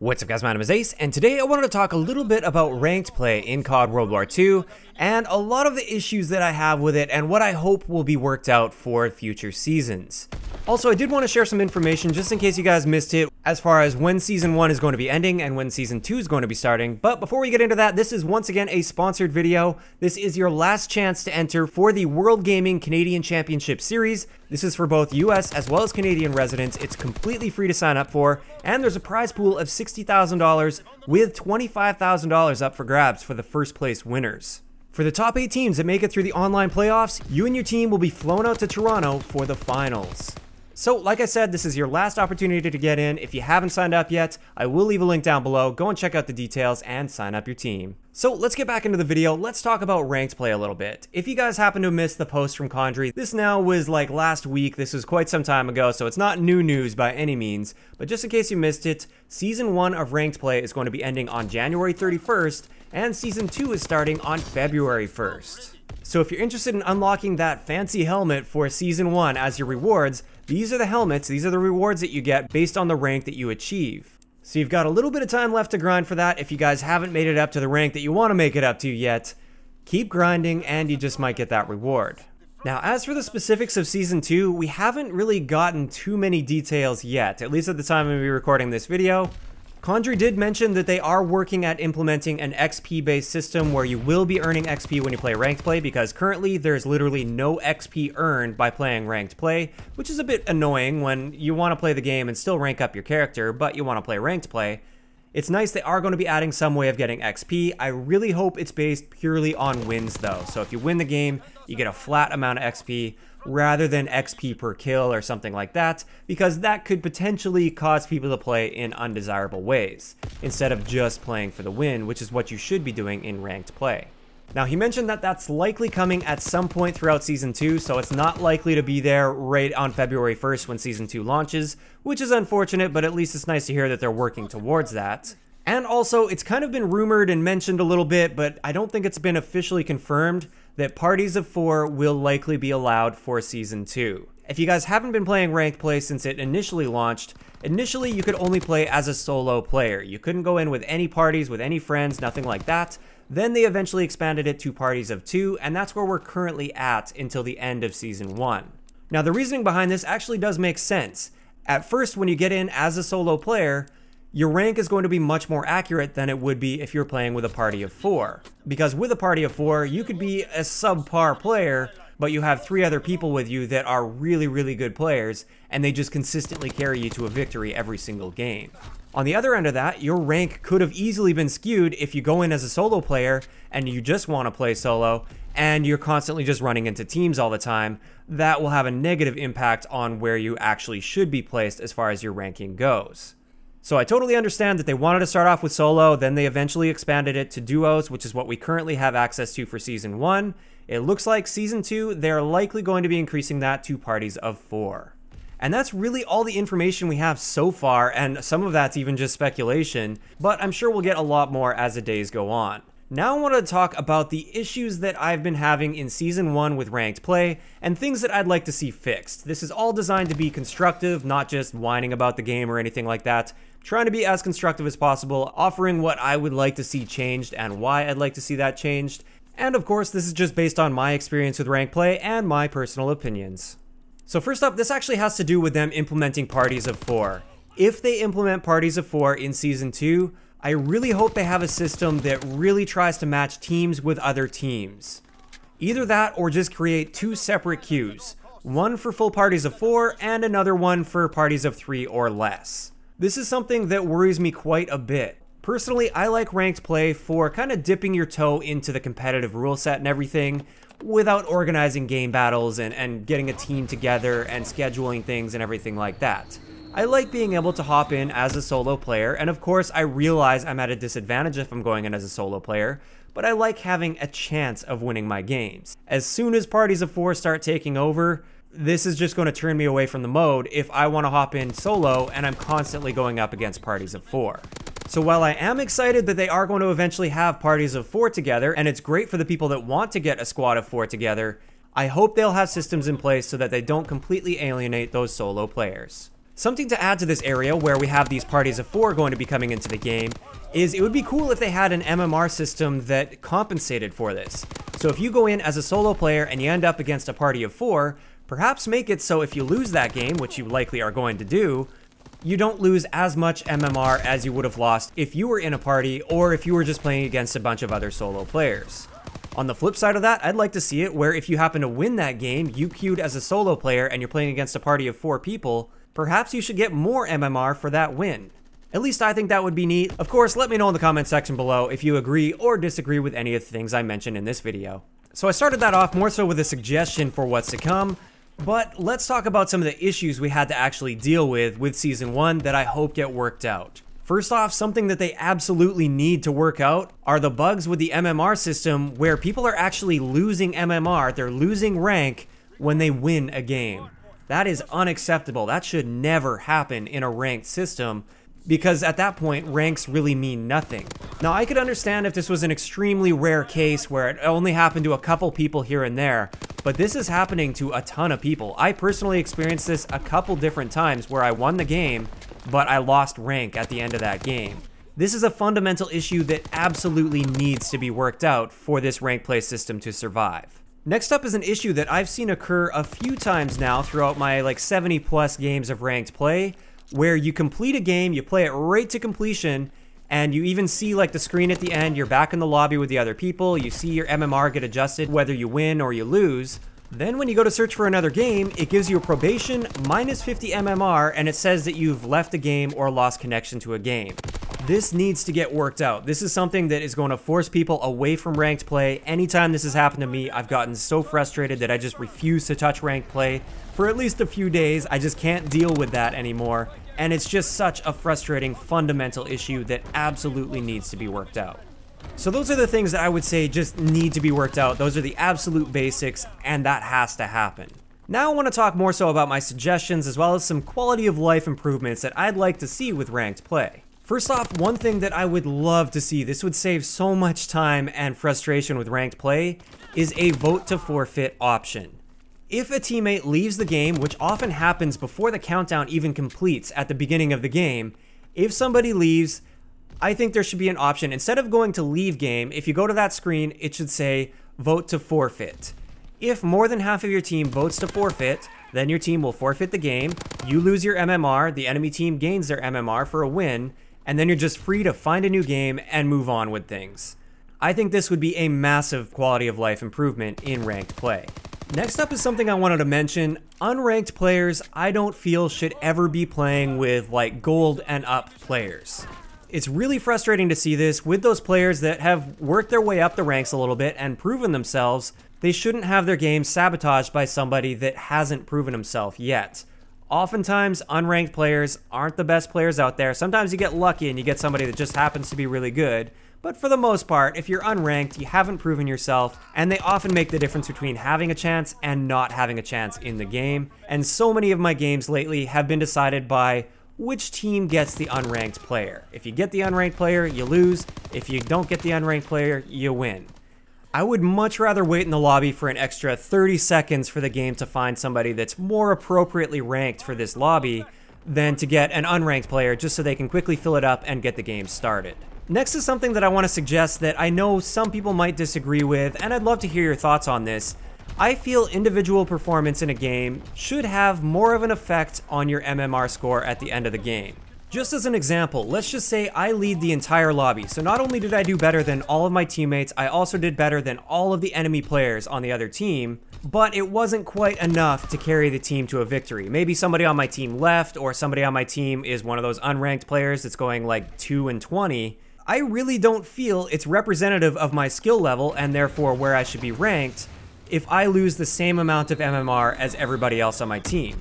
What's up guys, my name is Ace, and today I wanted to talk a little bit about ranked play in CoD WW2, and a lot of the issues that I have with it, and what I hope will be worked out for future seasons. Also, I did want to share some information just in case you guys missed it, as far as when Season 1 is going to be ending and when Season 2 is going to be starting. But before we get into that, this is once again a sponsored video. This is your last chance to enter for the World Gaming Canadian Championship Series. This is for both US as well as Canadian residents. It's completely free to sign up for, and there's a prize pool of $60,000 with $25,000 up for grabs for the first place winners. For the top 8 teams that make it through the online playoffs, you and your team will be flown out to Toronto for the finals. So, like I said, this is your last opportunity to get in. If you haven't signed up yet, I will leave a link down below. Go and check out the details and sign up your team. So let's get back into the video. Let's talk about ranked play a little bit. If you guys happen to miss the post from Condry, this now was like last week. This was quite some time ago, so it's not new news by any means. But just in case you missed it, Season 1 of ranked play is going to be ending on January 31st, and Season 2 is starting on February 1st. So if you're interested in unlocking that fancy helmet for Season 1 as your rewards, these are the helmets, these are the rewards that you get based on the rank that you achieve. So you've got a little bit of time left to grind for that. If you guys haven't made it up to the rank that you want to make it up to yet, keep grinding and you just might get that reward. Now, as for the specifics of Season 2, we haven't really gotten too many details yet, at least at the time of me recording this video. Condry did mention that they are working at implementing an XP-based system where you will be earning XP when you play ranked play, because currently there's literally no XP earned by playing ranked play, which is a bit annoying when you want to play the game and still rank up your character, but you want to play ranked play. It's nice they are going to be adding some way of getting XP. I really hope it's based purely on wins though, so if you win the game, you get a flat amount of XP, rather than XP per kill or something like that, because that could potentially cause people to play in undesirable ways, instead of just playing for the win, which is what you should be doing in ranked play. Now, he mentioned that that's likely coming at some point throughout Season 2, so it's not likely to be there right on February 1st when Season 2 launches, which is unfortunate, but at least it's nice to hear that they're working towards that. And also, it's kind of been rumored and mentioned a little bit, but I don't think it's been officially confirmed, that parties of 4 will likely be allowed for Season 2. If you guys haven't been playing ranked play since it initially launched, initially you could only play as a solo player. You couldn't go in with any parties, with any friends, nothing like that. Then they eventually expanded it to parties of 2, and that's where we're currently at until the end of Season 1. Now, the reasoning behind this actually does make sense. At first, when you get in as a solo player, your rank is going to be much more accurate than it would be if you're playing with a party of 4. Because with a party of 4, you could be a subpar player, but you have 3 other people with you that are really, really good players, and they just consistently carry you to a victory every single game. On the other end of that, your rank could have easily been skewed if you go in as a solo player, and you just want to play solo, and you're constantly just running into teams all the time. That will have a negative impact on where you actually should be placed as far as your ranking goes. So I totally understand that they wanted to start off with solo, then they eventually expanded it to duos, which is what we currently have access to for Season 1. It looks like Season 2, they're likely going to be increasing that to parties of 4. And that's really all the information we have so far, and some of that's even just speculation, but I'm sure we'll get a lot more as the days go on. Now I want to talk about the issues that I've been having in Season 1 with ranked play, and things that I'd like to see fixed. This is all designed to be constructive, not just whining about the game or anything like that. Trying to be as constructive as possible, offering what I would like to see changed and why I'd like to see that changed. And of course, this is just based on my experience with ranked play and my personal opinions. So first up, this actually has to do with them implementing parties of 4. If they implement parties of 4 in Season 2, I really hope they have a system that really tries to match teams with other teams. Either that or just create 2 separate queues. One for full parties of 4 and another one for parties of 3 or less. This is something that worries me quite a bit. Personally, I like ranked play for kind of dipping your toe into the competitive rule set and everything without organizing game battles and getting a team together and scheduling things and everything like that. I like being able to hop in as a solo player, and of course I realize I'm at a disadvantage if I'm going in as a solo player, but I like having a chance of winning my games. As soon as parties of 4 start taking over, this is just going to turn me away from the mode if I want to hop in solo and I'm constantly going up against parties of 4. So while I am excited that they are going to eventually have parties of 4 together, and it's great for the people that want to get a squad of 4 together, I hope they'll have systems in place so that they don't completely alienate those solo players. Something to add to this area where we have these parties of 4 going to be coming into the game is it would be cool if they had an MMR system that compensated for this. So if you go in as a solo player and you end up against a party of 4, perhaps make it so if you lose that game, which you likely are going to do, you don't lose as much MMR as you would have lost if you were in a party or if you were just playing against a bunch of other solo players. On the flip side of that, I'd like to see it where if you happen to win that game, you queued as a solo player and you're playing against a party of 4 people, perhaps you should get more MMR for that win. At least I think that would be neat. Of course, let me know in the comment section below if you agree or disagree with any of the things I mentioned in this video. So I started that off more so with a suggestion for what's to come, but let's talk about some of the issues we had to actually deal with Season 1 that I hope get worked out. First off, something that they absolutely need to work out are the bugs with the MMR system where people are actually losing MMR, they're losing rank when they win a game. That is unacceptable. That should never happen in a ranked system because at that point, ranks really mean nothing. Now, I could understand if this was an extremely rare case where it only happened to a couple people here and there, but this is happening to a ton of people. I personally experienced this a couple different times where I won the game, but I lost rank at the end of that game. This is a fundamental issue that absolutely needs to be worked out for this rank play system to survive. Next up is an issue that I've seen occur a few times now throughout my 70 plus games of ranked play, where you complete a game, you play it right to completion, and you even see the screen at the end, you're back in the lobby with the other people, you see your MMR get adjusted whether you win or you lose. Then when you go to search for another game, it gives you a probation minus 50 MMR and it says that you've left a game or lost connection to a game. This needs to get worked out. This is something that is going to force people away from ranked play. Anytime this has happened to me, I've gotten so frustrated that I just refuse to touch ranked play for at least a few days. I just can't deal with that anymore. And it's just such a frustrating fundamental issue that absolutely needs to be worked out. So those are the things that I would say just need to be worked out. Those are the absolute basics, and that has to happen. Now I want to talk more so about my suggestions as well as some quality of life improvements that I'd like to see with ranked play. First off, one thing that I would love to see, this would save so much time and frustration with ranked play, is a vote to forfeit option. If a teammate leaves the game, which often happens before the countdown even completes at the beginning of the game, if somebody leaves, I think there should be an option. Instead of going to leave game, if you go to that screen, it should say vote to forfeit. If more than half of your team votes to forfeit, then your team will forfeit the game, you lose your MMR, the enemy team gains their MMR for a win, and then you're just free to find a new game and move on with things. I think this would be a massive quality of life improvement in ranked play. Next up is something I wanted to mention. Unranked players, I don't feel should ever be playing with gold and up players. It's really frustrating to see this with those players that have worked their way up the ranks a little bit and proven themselves. They shouldn't have their game sabotaged by somebody that hasn't proven himself yet. Oftentimes, unranked players aren't the best players out there. Sometimes you get lucky and you get somebody that just happens to be really good. But for the most part, if you're unranked, you haven't proven yourself, and they often make the difference between having a chance and not having a chance in the game. And so many of my games lately have been decided by which team gets the unranked player. If you get the unranked player, you lose. If you don't get the unranked player, you win. I would much rather wait in the lobby for an extra 30 seconds for the game to find somebody that's more appropriately ranked for this lobby than to get an unranked player just so they can quickly fill it up and get the game started. Next is something that I want to suggest that I know some people might disagree with, and I'd love to hear your thoughts on this. I feel individual performance in a game should have more of an effect on your MMR score at the end of the game. Just as an example, let's just say I lead the entire lobby, so not only did I do better than all of my teammates, I also did better than all of the enemy players on the other team, but it wasn't quite enough to carry the team to a victory. Maybe somebody on my team left, or somebody on my team is one of those unranked players that's going 2-20. I really don't feel it's representative of my skill level and therefore where I should be ranked if I lose the same amount of MMR as everybody else on my team.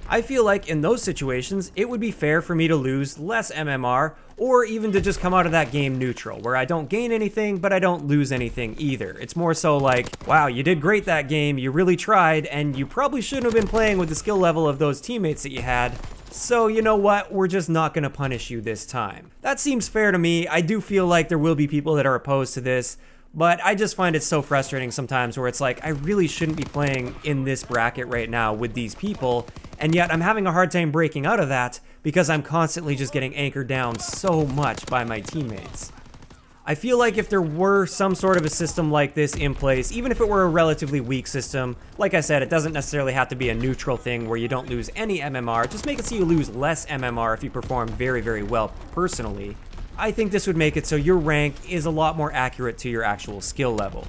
I feel like in those situations, it would be fair for me to lose less MMR, or even to just come out of that game neutral, where I don't gain anything, but I don't lose anything either. It's more so wow, you did great that game, you really tried, and you probably shouldn't have been playing with the skill level of those teammates that you had. So you know what, we're just not going to punish you this time. That seems fair to me. I do feel like there will be people that are opposed to this, But I just find it so frustrating sometimes where it's like, I really shouldn't be playing in this bracket right now with these people, and yet I'm having a hard time breaking out of that because I'm constantly just getting anchored down so much by my teammates. I feel like if there were some sort of a system like this in place, even if it were a relatively weak system, like I said, it doesn't necessarily have to be a neutral thing where you don't lose any MMR, just make it so you lose less MMR if you perform very, very well personally. I think this would make it so your rank is a lot more accurate to your actual skill level.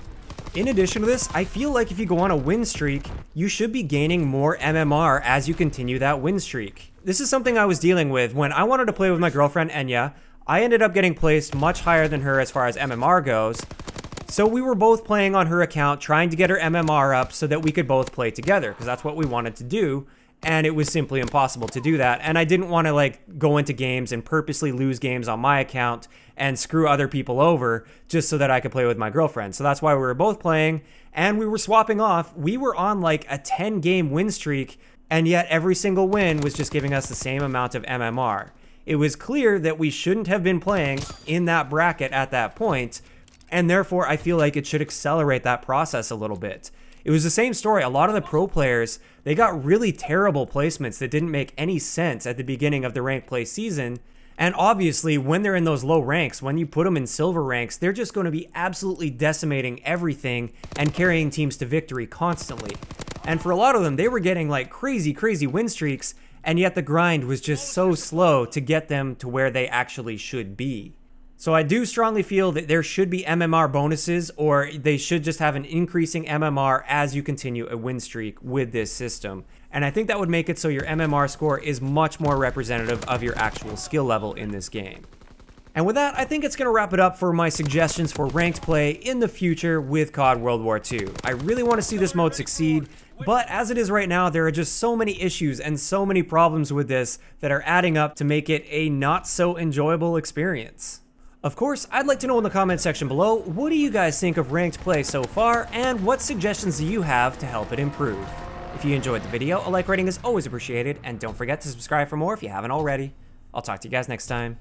In addition to this, I feel like if you go on a win streak, you should be gaining more MMR as you continue that win streak. This is something I was dealing with when I wanted to play with my girlfriend Enya. I ended up getting placed much higher than her as far as MMR goes, so we were both playing on her account trying to get her MMR up so that we could both play together, because that's what we wanted to do, and it was simply impossible to do that, and I didn't want to like go into games and purposely lose games on my account and screw other people over just so that I could play with my girlfriend. So that's why we were both playing, and we were swapping off. We were on like a 10-game win streak, and yet every single win was just giving us the same amount of MMR. It was clear that we shouldn't have been playing in that bracket at that point, and therefore I feel like it should accelerate that process a little bit. It was the same story. A lot of the pro players, they got really terrible placements that didn't make any sense at the beginning of the ranked play season, and obviously when they're in those low ranks, when you put them in silver ranks, they're just going to be absolutely decimating everything and carrying teams to victory constantly. And for a lot of them, they were getting like crazy win streaks, and yet the grind was just so slow to get them to where they actually should be. So I do strongly feel that there should be MMR bonuses, or they should just have an increasing MMR as you continue a win streak with this system. And I think that would make it so your MMR score is much more representative of your actual skill level in this game. And with that, I think it's going to wrap it up for my suggestions for ranked play in the future with CoD World War II. I really want to see this mode succeed, but as it is right now, there are just so many issues and so many problems with this that are adding up to make it a not so enjoyable experience. Of course, I'd like to know in the comment section below, what do you guys think of ranked play so far, and what suggestions do you have to help it improve? If you enjoyed the video, a like rating is always appreciated, and don't forget to subscribe for more if you haven't already. I'll talk to you guys next time.